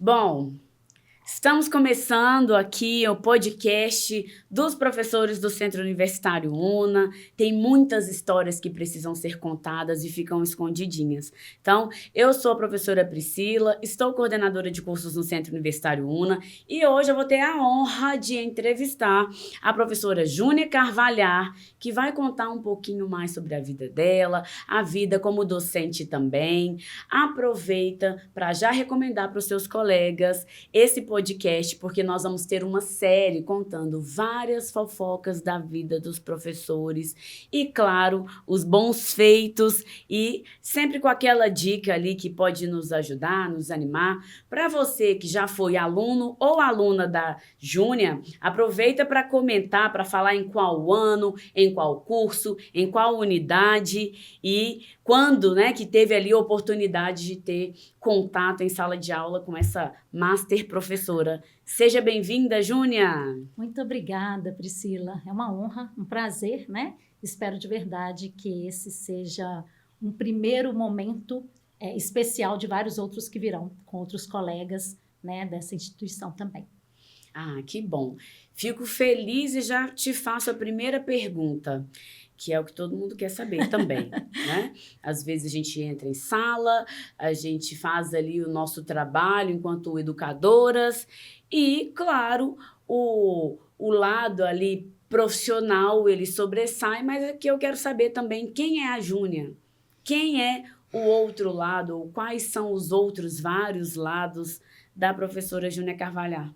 Bom, estamos começando aqui o podcast dos professores do Centro Universitário UNA. Tem muitas histórias que precisam ser contadas e ficam escondidinhas. Então, eu sou a professora Priscila, estou coordenadora de cursos no Centro Universitário UNA e hoje eu vou ter a honra de entrevistar a professora Júnia Carvalhar, que vai contar um pouquinho mais sobre a vida dela, a vida como docente também. Aproveita para já recomendar para os seus colegas esse podcast, porque nós vamos ter uma série contando várias fofocas da vida dos professores e, claro, os bons feitos e sempre com aquela dica ali que pode nos ajudar, nos animar. Para você que já foi aluno ou aluna da Júnia, aproveita para comentar, para falar em qual ano, em qual curso, em qual unidade e quando, né, que teve ali a oportunidade de ter contato em sala de aula com essa master professora. Seja bem-vinda, Júnia! Muito obrigada, Priscila. É uma honra, um prazer, né? Espero de verdade que esse seja um primeiro momento especial de vários outros que virão, com outros colegas, né, dessa instituição também. Ah, que bom. Fico feliz e já te faço a primeira pergunta, que é o que todo mundo quer saber também, né? Às vezes a gente entra em sala, a gente faz ali o nosso trabalho enquanto educadoras e, claro, o lado ali profissional, ele sobressai, mas aqui eu quero saber também quem é a Júnia, quem é o outro lado, ou quais são os outros vários lados da professora Júnia Carvalhar.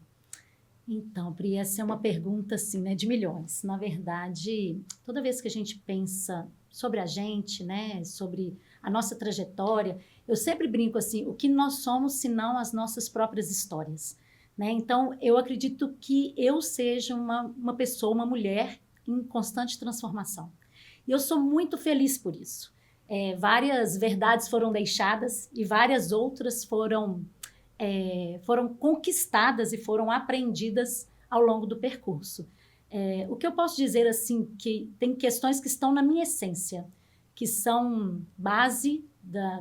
Então, Pri, essa é uma pergunta, assim, né, de milhões. Na verdade, toda vez que a gente pensa sobre a gente, né, sobre a nossa trajetória, eu sempre brinco assim, o que nós somos, senão as nossas próprias histórias, né? Então, eu acredito que eu seja uma pessoa, uma mulher em constante transformação. E eu sou muito feliz por isso. Várias verdades foram deixadas e várias outras foram conquistadas e foram aprendidas ao longo do percurso. O que eu posso dizer, assim, que tem questões que estão na minha essência, que são base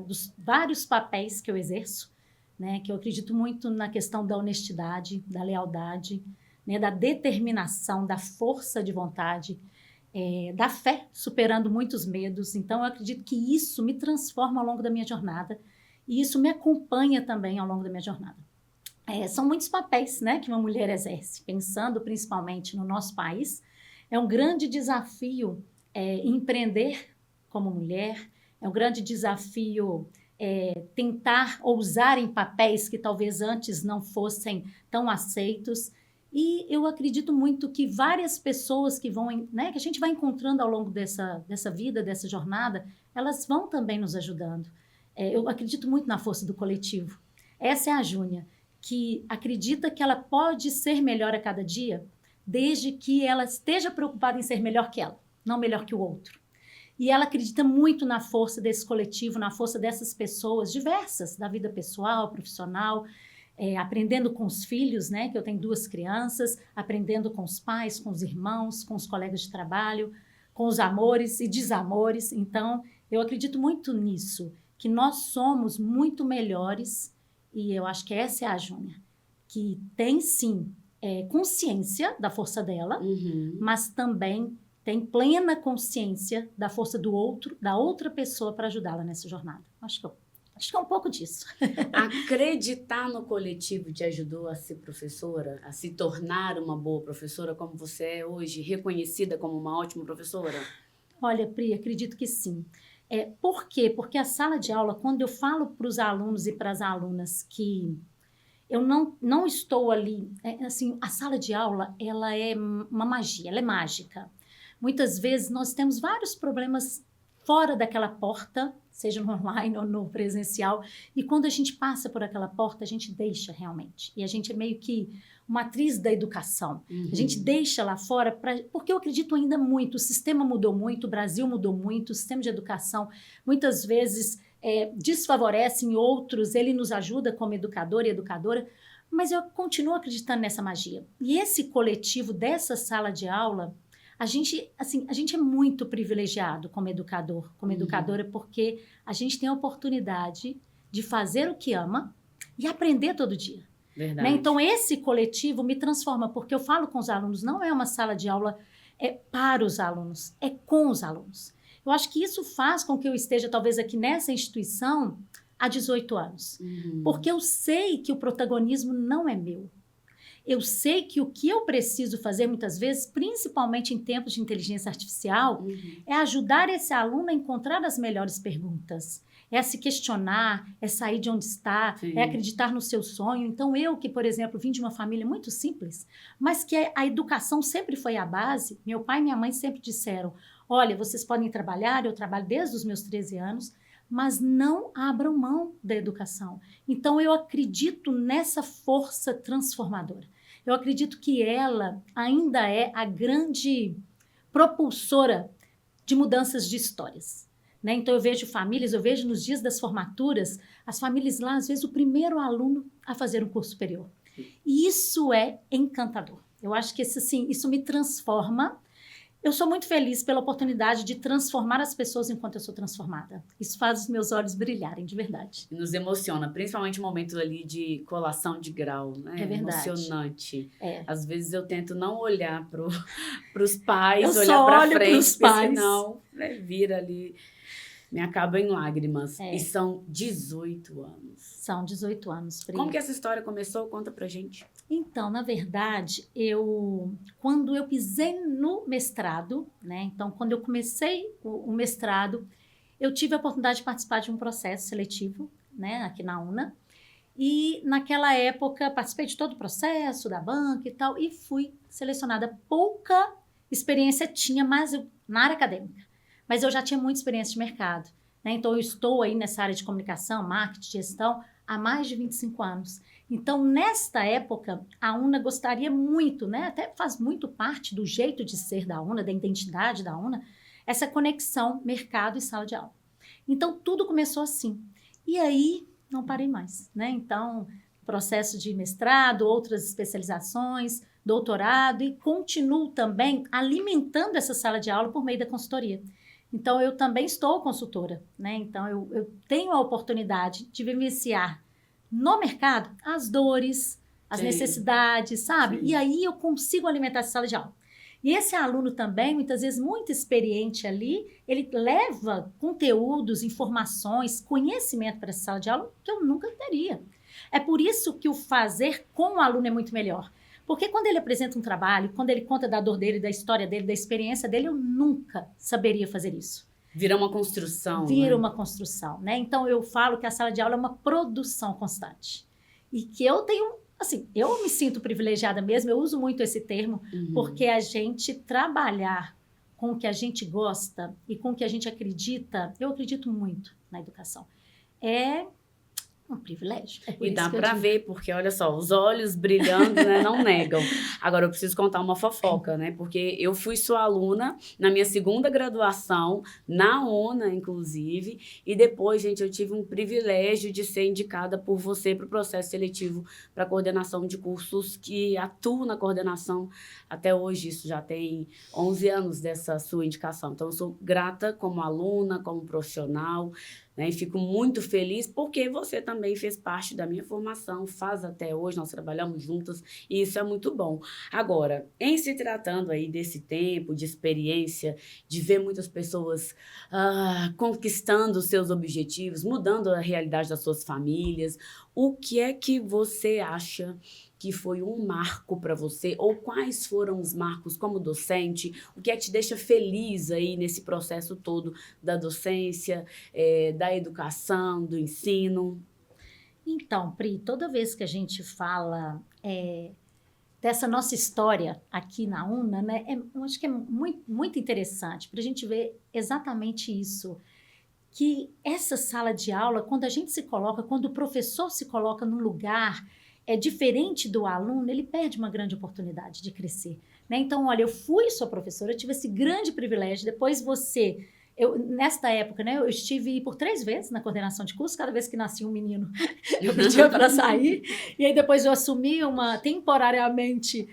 dos vários papéis que eu exerço, né, que eu acredito muito na questão da honestidade, da lealdade, né, da determinação, da força de vontade, da fé, superando muitos medos. Então, eu acredito que isso me transforma ao longo da minha jornada, e isso me acompanha também ao longo da minha jornada. São muitos papéis, né, que uma mulher exerce, pensando principalmente no nosso país. É um grande desafio empreender como mulher, é um grande desafio tentar ousar em papéis que talvez antes não fossem tão aceitos. E eu acredito muito que várias pessoas que né, que a gente vai encontrando ao longo dessa vida, dessa jornada, elas vão também nos ajudando. Eu acredito muito na força do coletivo. Essa é a Júnia, que acredita que ela pode ser melhor a cada dia, desde que ela esteja preocupada em ser melhor que ela, não melhor que o outro. E ela acredita muito na força desse coletivo, na força dessas pessoas diversas, da vida pessoal, profissional, aprendendo com os filhos, né, que eu tenho 2 crianças, aprendendo com os pais, com os irmãos, com os colegas de trabalho, com os amores e desamores. Então, eu acredito muito nisso, que nós somos muito melhores, e eu acho que essa é a Júnia, que tem sim consciência da força dela, mas também tem plena consciência da força do outro, da outra pessoa para ajudá-la nessa jornada. Acho que é um pouco disso. Acreditar no coletivo te ajudou a ser professora, a se tornar uma boa professora, como você é hoje, reconhecida como uma ótima professora? Olha, Pri, acredito que sim. Por quê? Porque a sala de aula, quando eu falo para os alunos e para as alunas que eu não estou ali, assim, a sala de aula, ela é uma magia, ela é mágica. Muitas vezes nós temos vários problemas fora daquela porta, seja no online ou no presencial, e quando a gente passa por aquela porta, a gente deixa realmente. E a gente é meio que uma atriz da educação. A gente deixa lá fora, porque eu acredito ainda muito, o sistema mudou muito, o Brasil mudou muito, o sistema de educação muitas vezes desfavorece, em outros ele nos ajuda como educador e educadora, mas eu continuo acreditando nessa magia. E esse coletivo dessa sala de aula, a gente é muito privilegiado como educador, como educadora, porque a gente tem a oportunidade de fazer o que ama e aprender todo dia. Verdade. Né? Então, esse coletivo me transforma, porque eu falo com os alunos, não é uma sala de aula para os alunos, é com os alunos. Eu acho que isso faz com que eu esteja, talvez, aqui nessa instituição há 18 anos. Porque eu sei que o protagonismo não é meu. Eu sei que o que eu preciso fazer, muitas vezes, principalmente em tempos de inteligência artificial, é ajudar esse aluno a encontrar as melhores perguntas. É se questionar, é sair de onde está, Sim. é acreditar no seu sonho. Então, eu que, por exemplo, vim de uma família muito simples, mas que a educação sempre foi a base, meu pai e minha mãe sempre disseram, olha, vocês podem trabalhar, eu trabalho desde os meus 13 anos, mas não abram mão da educação. Então, eu acredito nessa força transformadora. Eu acredito que ela ainda é a grande propulsora de mudanças de histórias. Né? Então, eu vejo famílias, eu vejo nos dias das formaturas, as famílias lá, às vezes, o primeiro aluno a fazer um curso superior. E isso é encantador. Eu acho que isso me transforma. Eu sou muito feliz pela oportunidade de transformar as pessoas enquanto eu sou transformada. Isso faz os meus olhos brilharem, de verdade. E nos emociona, principalmente o momento ali de colação de grau, né? É verdade. Emocionante. É. Às vezes eu tento não olhar pros pais, Eu olhar só pra olho frente, pros porque pais. senão vira ali, me acaba em lágrimas. É. E são 18 anos. São 18 anos, Pri. Como que essa história começou? Conta pra gente. Então, na verdade, quando eu pisei no mestrado, né? Então, quando eu comecei o mestrado, eu tive a oportunidade de participar de um processo seletivo, né? Aqui na UNA. E, naquela época, participei de todo o processo, da banca e tal, e fui selecionada. Pouca experiência tinha, na área acadêmica. Mas eu já tinha muita experiência de mercado, né? Então, eu estou aí nessa área de comunicação, marketing, gestão, há mais de 25 anos. Então, nesta época, a UNA gostaria muito, né? Até faz muito parte do jeito de ser da UNA, da identidade da UNA, essa conexão mercado e sala de aula. Então, tudo começou assim. E aí, não parei mais, né? Então, processo de mestrado, outras especializações, doutorado, e continuo também alimentando essa sala de aula por meio da consultoria. Então, eu também estou consultora, né? Então, eu tenho a oportunidade de vivenciar no mercado as dores, as Sim. necessidades, sabe? Sim. E aí eu consigo alimentar essa sala de aula. E esse aluno também, muitas vezes muito experiente ali, ele leva conteúdos, informações, conhecimento para essa sala de aula que eu nunca teria. É por isso que o fazer com o aluno é muito melhor. Porque quando ele apresenta um trabalho, quando ele conta da dor dele, da história dele, da experiência dele, eu nunca saberia fazer isso. Vira uma construção. Vira né? uma construção, né? Então, eu falo que a sala de aula é uma produção constante. E que eu tenho, assim, eu me sinto privilegiada mesmo, eu uso muito esse termo, porque a gente trabalhar com o que a gente gosta e com o que a gente acredita, eu acredito muito na educação. É um privilégio. E dá pra ver, porque olha só, os olhos brilhando, né, não negam. Agora, eu preciso contar uma fofoca, né? Porque eu fui sua aluna na minha segunda graduação, na UNA, inclusive, e depois, gente, eu tive um privilégio de ser indicada por você para o processo seletivo para coordenação de cursos, que atuo na coordenação até hoje. Isso já tem 11 anos dessa sua indicação. Então, eu sou grata como aluna, como profissional, né? E fico muito feliz porque você também fez parte da minha formação, faz até hoje, nós trabalhamos juntas e isso é muito bom. Agora, em se tratando aí desse tempo, de experiência, de ver muitas pessoas conquistando os seus objetivos, mudando a realidade das suas famílias, o que é que você acha que foi um marco para você, ou quais foram os marcos como docente, o que é que te deixa feliz aí nesse processo todo da docência, da educação, do ensino? Então, Pri, toda vez que a gente fala dessa nossa história aqui na UNA, né, eu acho que é muito, muito interessante para a gente ver exatamente isso, que essa sala de aula, quando a gente se coloca, quando o professor se coloca num lugar diferente do aluno, ele perde uma grande oportunidade de crescer, né? Então, olha, eu fui sua professora, eu tive esse grande privilégio, depois nesta época, né, eu estive por 3 vezes na coordenação de curso, cada vez que nascia um menino, eu pedia para sair, e aí depois eu assumi temporariamente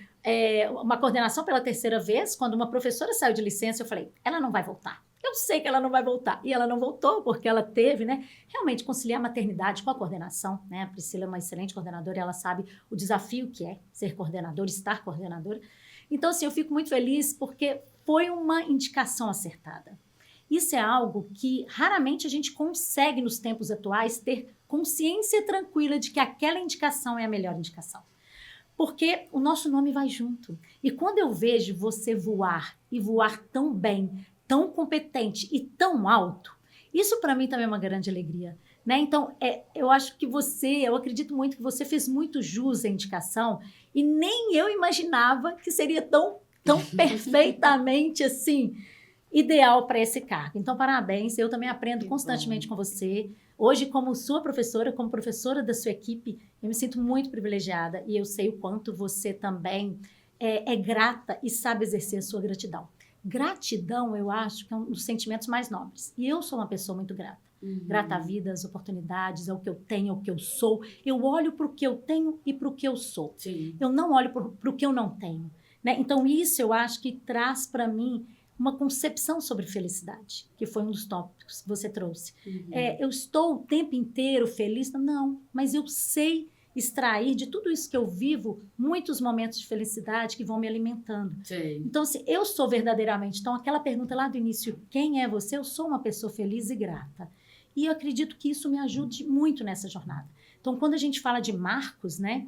uma coordenação pela 3ª vez, quando uma professora saiu de licença, eu falei, ela não vai voltar. Eu sei que ela não vai voltar. E ela não voltou, porque ela teve, né, realmente conciliar a maternidade com a coordenação, né? A Priscila é uma excelente coordenadora e ela sabe o desafio que é ser coordenadora, estar coordenadora. Então, assim, eu fico muito feliz porque foi uma indicação acertada. Isso é algo que raramente a gente consegue, nos tempos atuais, ter consciência tranquila de que aquela indicação é a melhor indicação. Porque o nosso nome vai junto. E quando eu vejo você voar, e voar tão bem, tão competente e tão alto, isso para mim também é uma grande alegria. Né? Então, eu acho que eu acredito muito que você fez muito jus à indicação e nem eu imaginava que seria tão perfeitamente assim, ideal para esse cargo. Então, parabéns, eu também aprendo constantemente com você. Hoje, como sua professora, como professora da sua equipe, eu me sinto muito privilegiada e eu sei o quanto você também é grata e sabe exercer a sua gratidão. Gratidão, eu acho que é um dos sentimentos mais nobres. E eu sou uma pessoa muito grata. Grata à vida, às oportunidades, ao que eu tenho, ao que eu sou. Eu olho para o que eu tenho e para o que eu sou. Sim. Eu não olho para o que eu não tenho. Né? Então, isso eu acho que traz para mim uma concepção sobre felicidade, que foi um dos tópicos que você trouxe. Eu estou o tempo inteiro feliz? Não, mas eu sei extrair de tudo isso que eu vivo muitos momentos de felicidade que vão me alimentando. Sim. Então, se eu sou verdadeiramente... Então, aquela pergunta lá do início, quem é você? Eu sou uma pessoa feliz e grata. E eu acredito que isso me ajude muito nessa jornada. Então, quando a gente fala de marcos, né?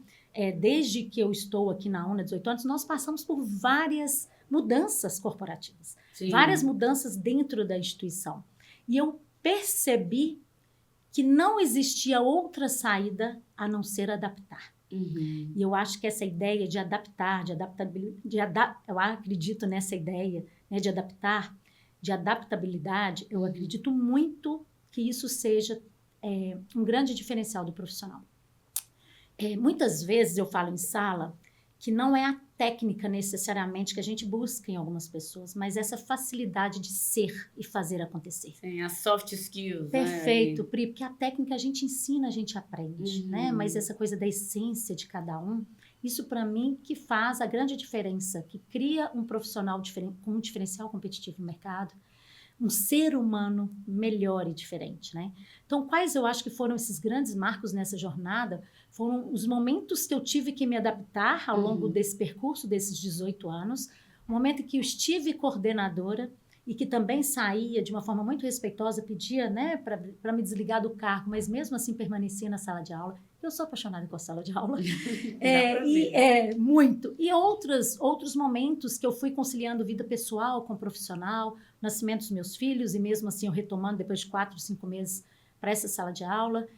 Desde que eu estou aqui na UNA, 18 anos, nós passamos por várias mudanças corporativas. Sim. Várias mudanças dentro da instituição. E eu percebi que não existia outra saída a não ser adaptar. E eu acho que essa ideia de adaptar, eu acredito nessa ideia, né, de adaptar, de adaptabilidade, eu acredito muito que isso seja um grande diferencial do profissional. Muitas vezes eu falo em sala que não é a técnica necessariamente que a gente busca em algumas pessoas, mas essa facilidade de ser e fazer acontecer. Sim, as soft skills. Perfeito, Pri, porque a técnica a gente ensina, a gente aprende, né? Mas essa coisa da essência de cada um, isso para mim que faz a grande diferença, que cria um profissional com um diferencial competitivo no mercado, um ser humano melhor e diferente, né? Então, quais eu acho que foram esses grandes marcos nessa jornada? Foram os momentos que eu tive que me adaptar ao longo desse percurso, desses 18 anos, o momento em que eu estive coordenadora e que também saía de uma forma muito respeitosa, pedia, né, para me desligar do cargo, mas mesmo assim permanecia na sala de aula. Eu sou apaixonada com a sala de aula. Muito. E outros momentos que eu fui conciliando vida pessoal com profissional, nascimento dos meus filhos, e mesmo assim eu retomando depois de 4, 5 meses para essa sala de aula.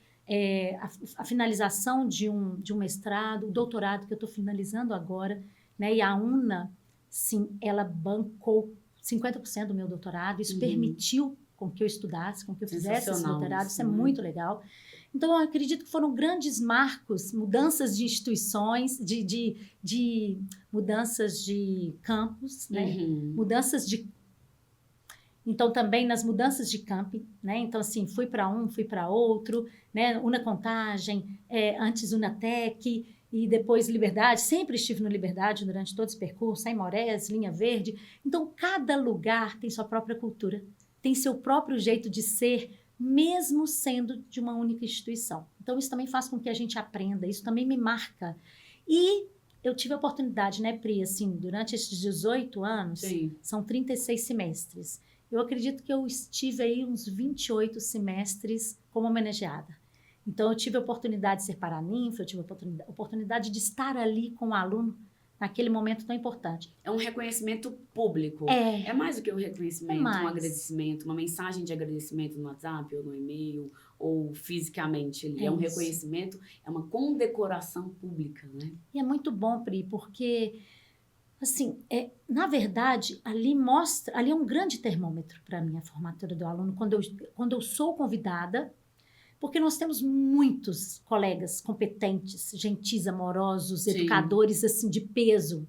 A finalização de um mestrado, o doutorado que eu estou finalizando agora, né? E a UNA, sim, ela bancou 50% do meu doutorado, isso permitiu com que eu estudasse, com que eu fizesse esse doutorado, isso é muito legal. Então, eu acredito que foram grandes marcos, mudanças de instituições, de mudanças de campus, né? Mudanças de... Então, também nas mudanças de camping, né? Então, assim, fui para um, fui para outro, né? Una Contagem, antes Unatec, e depois Liberdade. Sempre estive no Liberdade durante todo esse percurso, Aimorés, Linha Verde. Então, cada lugar tem sua própria cultura, tem seu próprio jeito de ser, mesmo sendo de uma única instituição. Então, isso também faz com que a gente aprenda, isso também me marca. E eu tive a oportunidade, né, Pri, assim, durante esses 18 anos, sim, são 36 semestres. Eu acredito que eu estive aí uns 28 semestres como homenageada. Então, eu tive a oportunidade de ser paraninfa, eu tive a oportunidade de estar ali com o aluno naquele momento tão importante. É um reconhecimento público. É mais do que um reconhecimento, um agradecimento, uma mensagem de agradecimento no WhatsApp ou no e-mail ou fisicamente ali. É um reconhecimento, é uma condecoração pública, né? E é muito bom, Pri, porque, assim, na verdade, ali é um grande termômetro para mim a formatura do aluno, quando eu sou convidada, porque nós temos muitos colegas competentes, gentis, amorosos, sim, educadores assim de peso.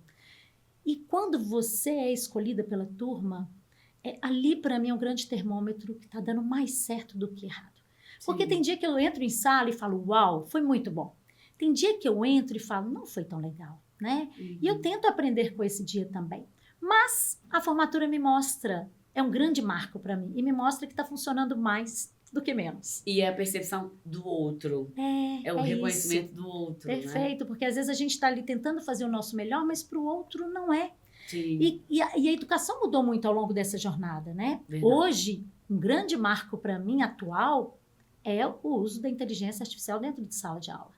E quando você é escolhida pela turma, ali para mim é um grande termômetro que está dando mais certo do que errado. Sim. Porque tem dia que eu entro em sala e falo, uau, foi muito bom. Tem dia que eu entro e falo, não foi tão legal, né? E eu tento aprender com esse dia também. Mas a formatura me mostra é um grande marco para mim e me mostra que está funcionando mais do que menos. E é a percepção do outro. É o reconhecimento do outro, Perfeito, porque às vezes a gente está ali tentando fazer o nosso melhor, mas para o outro não é. Sim. E a educação mudou muito ao longo dessa jornada, né? Verdade. Hoje, um grande marco para mim atual é o uso da inteligência artificial dentro de sala de aula.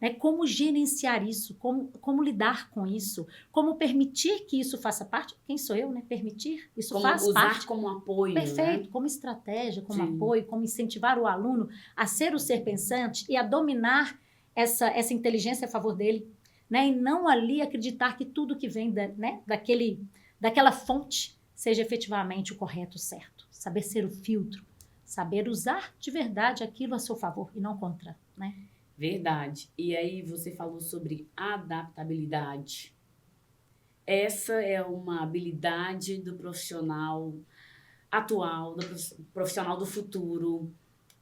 Né? Como gerenciar isso, como lidar com isso, como permitir que isso faça parte. Quem sou eu, né? Permitir isso como faz usar parte. Como apoio, Perfeito, né? Como estratégia, como Sim. apoio, como incentivar o aluno a ser o ser pensante e a dominar essa inteligência a favor dele, né? E não ali acreditar que tudo que vem daquela fonte seja efetivamente o correto, o certo. Saber ser o filtro, saber usar de verdade aquilo a seu favor e não contra, né? Verdade. E aí você falou sobre adaptabilidade. Essa é uma habilidade do profissional atual, do profissional do futuro.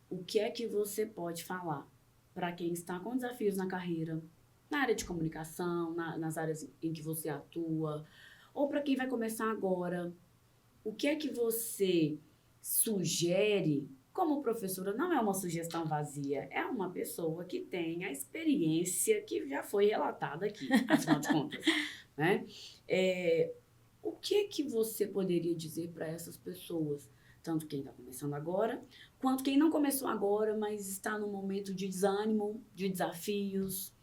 O que é que você pode falar para quem está com desafios na carreira, na área de comunicação, nas áreas em que você atua, ou para quem vai começar agora? O que é que você sugere? Como professora, não é uma sugestão vazia, é uma pessoa que tem a experiência que já foi relatada aqui, afinal de contas, né? O que é que você poderia dizer para essas pessoas? Tanto quem está começando agora, quanto quem não começou agora, mas está num momento de desânimo, de desafios.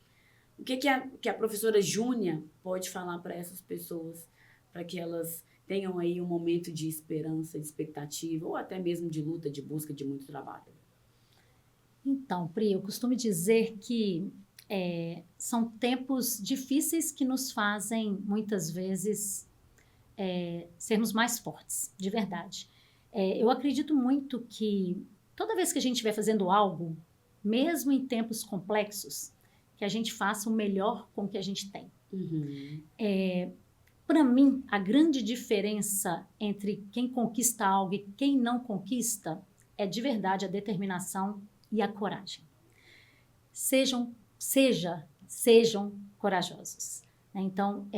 O que a professora Júnia pode falar para essas pessoas, para que elas tenham aí um momento de esperança, de expectativa, ou até mesmo de luta, de busca de muito trabalho? Então, Pri, eu costumo dizer que são tempos difíceis que nos fazem, muitas vezes, sermos mais fortes, de verdade. Eu acredito muito que toda vez que a gente estiver fazendo algo, mesmo em tempos complexos, que a gente faça o melhor com o que a gente tem. Uhum. Para mim, a grande diferença entre quem conquista algo e quem não conquista é de verdade a determinação e a coragem. Sejam corajosos. Então,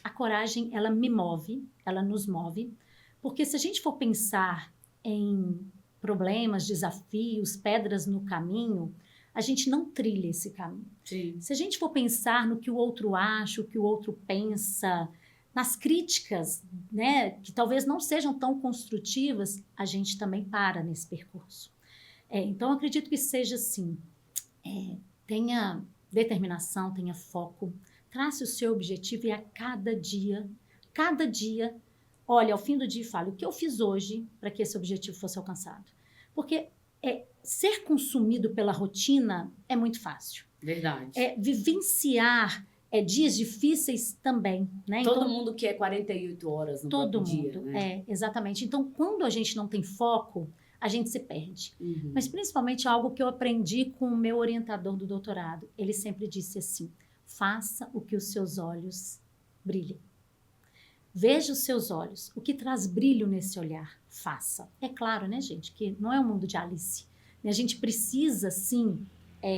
a coragem, ela me move, ela nos move, porque se a gente for pensar em problemas, desafios, pedras no caminho, a gente não trilha esse caminho. Sim. Se a gente for pensar no que o outro acha, o que o outro pensa, nas críticas, né, que talvez não sejam tão construtivas, a gente também para nesse percurso. Então, eu acredito que seja assim, tenha determinação, tenha foco, trace o seu objetivo e a cada dia, olhe ao fim do dia e fale o que eu fiz hoje para que esse objetivo fosse alcançado. Porque ser consumido pela rotina é muito fácil. Verdade. Vivenciar dias difíceis também, né? Todo mundo quer 48 horas no próprio dia, né? Todo mundo, exatamente. Então, quando a gente não tem foco, a gente se perde. Uhum. Mas, principalmente, algo que eu aprendi com o meu orientador do doutorado. Ele sempre disse assim, faça o que os seus olhos brilhem. Veja os seus olhos. O que traz brilho nesse olhar? Faça. É claro, né, gente, que não é um mundo de Alice. A gente precisa, sim,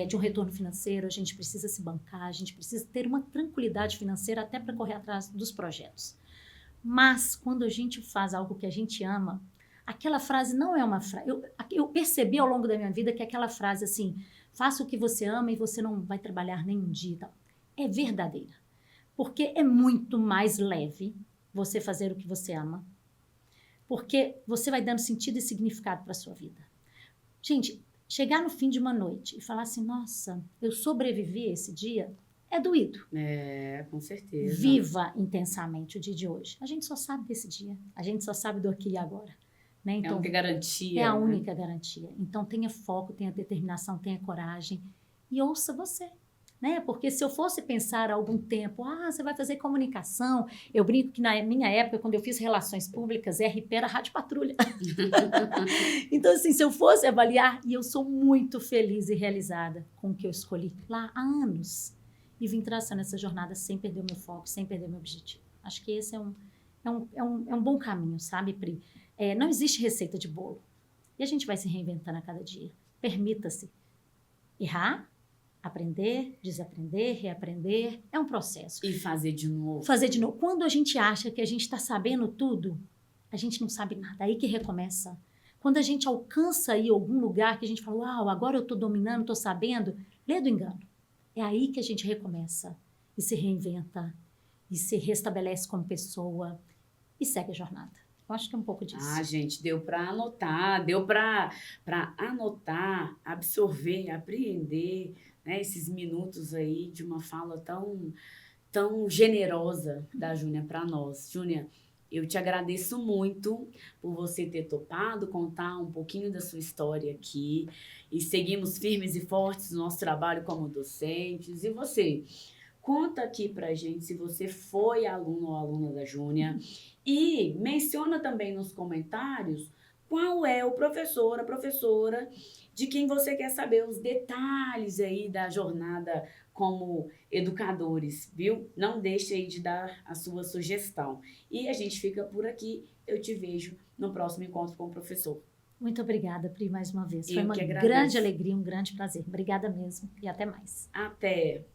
de um retorno financeiro, a gente precisa se bancar, a gente precisa ter uma tranquilidade financeira até para correr atrás dos projetos. Mas, quando a gente faz algo que a gente ama, aquela frase não é uma frase... Eu percebi ao longo da minha vida que aquela frase assim, faça o que você ama e você não vai trabalhar nenhum dia. Tal, é verdadeira. Porque é muito mais leve você fazer o que você ama. Porque você vai dando sentido e significado para a sua vida. Gente, chegar no fim de uma noite e falar assim, nossa, eu sobrevivi esse dia, é doído. Com certeza. Viva intensamente o dia de hoje. A gente só sabe desse dia. A gente só sabe do aqui e agora. Né? Então, é a única garantia. É a única garantia. Então, tenha foco, tenha determinação, tenha coragem e ouça você. Né? Porque se eu fosse pensar há algum tempo, você vai fazer comunicação, eu brinco que na minha época, quando eu fiz relações públicas, RP era Rádio Patrulha. Então, assim, se eu fosse avaliar, e eu sou muito feliz e realizada com o que eu escolhi lá há anos, e vim traçando essa jornada sem perder o meu foco, sem perder o meu objetivo. Acho que esse é um bom caminho, sabe, Pri? Não existe receita de bolo. E a gente vai se reinventando a cada dia. Permita-se errar, aprender, desaprender, reaprender, é um processo. E fazer de novo. Fazer de novo. Quando a gente acha que a gente está sabendo tudo, a gente não sabe nada, aí que recomeça. Quando a gente alcança aí algum lugar que a gente fala, uau, agora eu estou dominando, estou sabendo, lê do engano. É aí que a gente recomeça e se reinventa e se restabelece como pessoa e segue a jornada. Eu acho que é um pouco disso. Ah, gente, deu para anotar, deu para anotar, absorver, apreender, né, esses minutos aí de uma fala tão generosa da Júnia para nós. Júnia, eu te agradeço muito por você ter topado contar um pouquinho da sua história aqui e seguimos firmes e fortes no nosso trabalho como docentes. E você, conta aqui pra gente se você foi aluno ou aluna da Júnia e menciona também nos comentários qual é o professor, a professora de quem você quer saber os detalhes aí da jornada como educadores, viu? Não deixe aí de dar a sua sugestão. E a gente fica por aqui. Eu te vejo no próximo encontro com o professor. Muito obrigada, Pri, mais uma vez. Foi Eu uma que agradeço. grande alegria, um grande prazer. Obrigada mesmo e até mais. Até!